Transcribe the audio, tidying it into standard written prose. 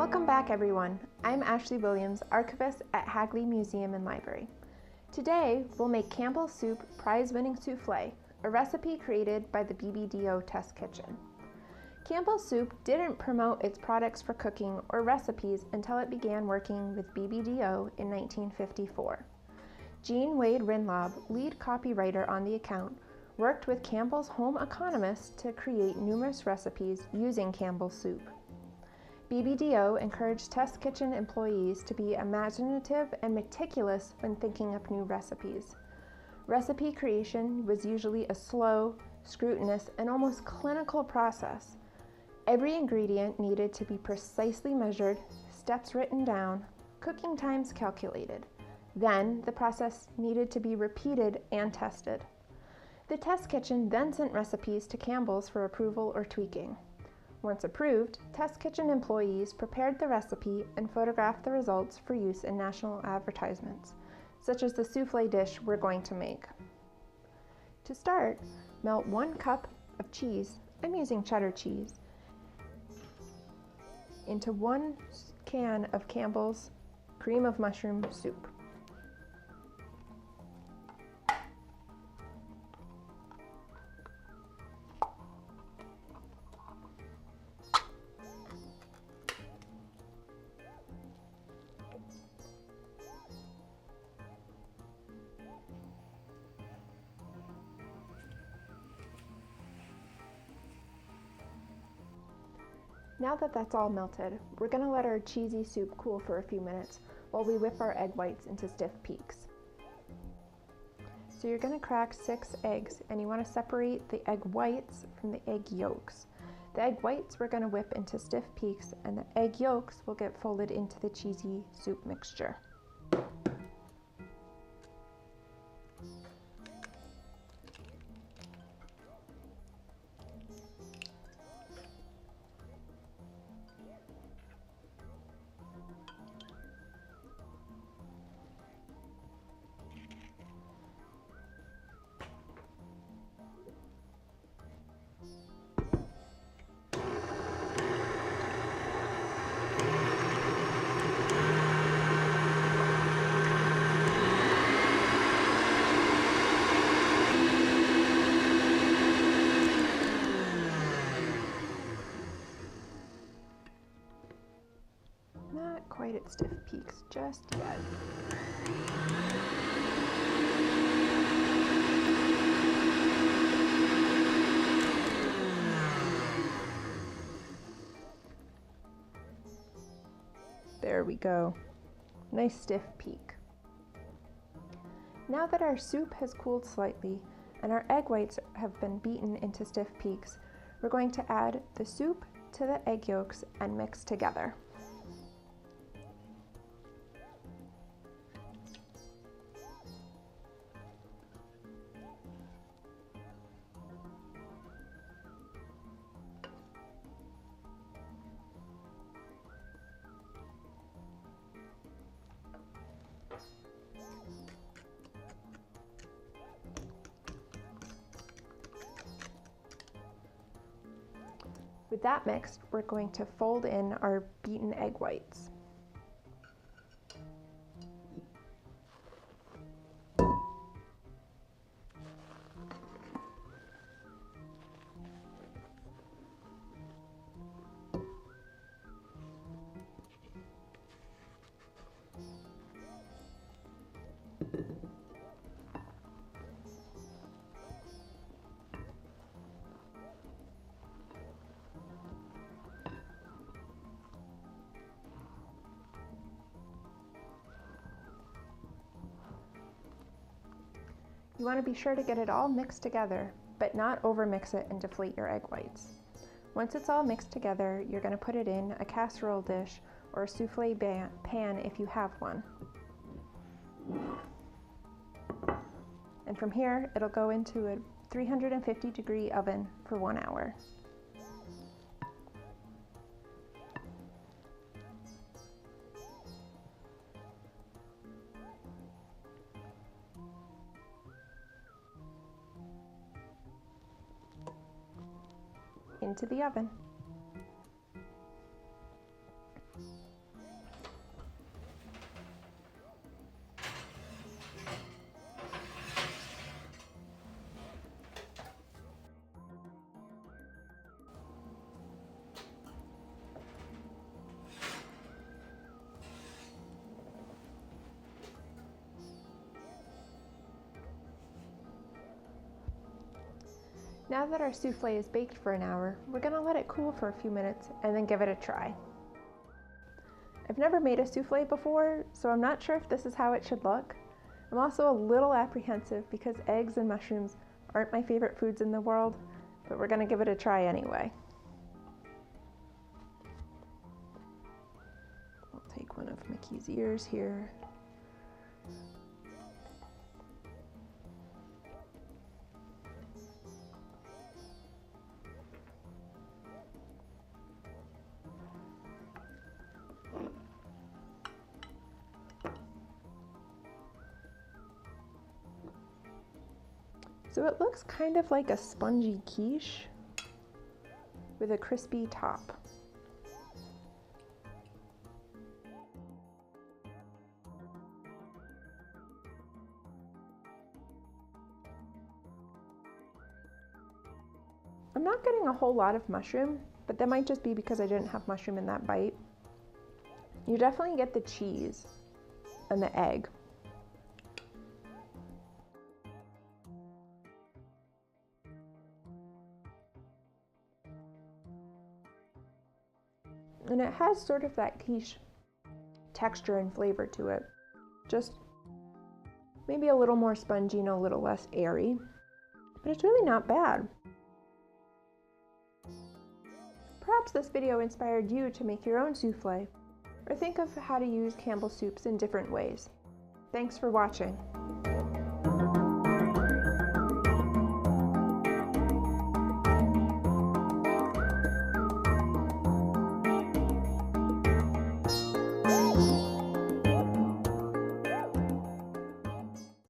Welcome back, everyone. I'm Ashley Williams, Archivist at Hagley Museum and Library. Today, we'll make Campbell's Soup prize-winning soufflé, a recipe created by the BBDO Test Kitchen. Campbell's Soup didn't promote its products for cooking or recipes until it began working with BBDO in 1954. Jean Wade Rinlob, lead copywriter on the account, worked with Campbell's home economist to create numerous recipes using Campbell's Soup. BBDO encouraged Test Kitchen employees to be imaginative and meticulous when thinking up new recipes. Recipe creation was usually a slow, scrutinous, and almost clinical process. Every ingredient needed to be precisely measured, steps written down, cooking times calculated. Then, the process needed to be repeated and tested. The Test Kitchen then sent recipes to Campbell's for approval or tweaking. Once approved, Test Kitchen employees prepared the recipe and photographed the results for use in national advertisements, such as the soufflé dish we're going to make. To start, melt 1 cup of cheese, I'm using cheddar cheese, into 1 can of Campbell's cream of mushroom soup. Now that that's all melted, we're going to let our cheesy soup cool for a few minutes while we whip our egg whites into stiff peaks. So you're going to crack 6 eggs, and you want to separate the egg whites from the egg yolks. The egg whites we're going to whip into stiff peaks, and the egg yolks will get folded into the cheesy soup mixture. Not quite at stiff peaks just yet. There we go. Nice stiff peak. Now that our soup has cooled slightly and our egg whites have been beaten into stiff peaks, we're going to add the soup to the egg yolks and mix together. With that mixed, we're going to fold in our beaten egg whites. You want to be sure to get it all mixed together, but not overmix it and deflate your egg whites. Once it's all mixed together, you're going to put it in a casserole dish or a soufflé pan if you have one. And from here, it'll go into a 350-degree oven for 1 hour. Into the oven. Now that our souffle is baked for an hour, we're going to let it cool for a few minutes and then give it a try. I've never made a souffle before, so I'm not sure if this is how it should look. I'm also a little apprehensive because eggs and mushrooms aren't my favorite foods in the world, but we're going to give it a try anyway. I'll take one of Mickey's ears here. So it looks kind of like a spongy quiche with a crispy top. I'm not getting a whole lot of mushroom, but that might just be because I didn't have mushroom in that bite. You definitely get the cheese and the egg. And it has sort of that quiche texture and flavor to it. Just maybe a little more spongy and a little less airy. But it's really not bad. Perhaps this video inspired you to make your own souffle, or think of how to use Campbell's soups in different ways. Thanks for watching.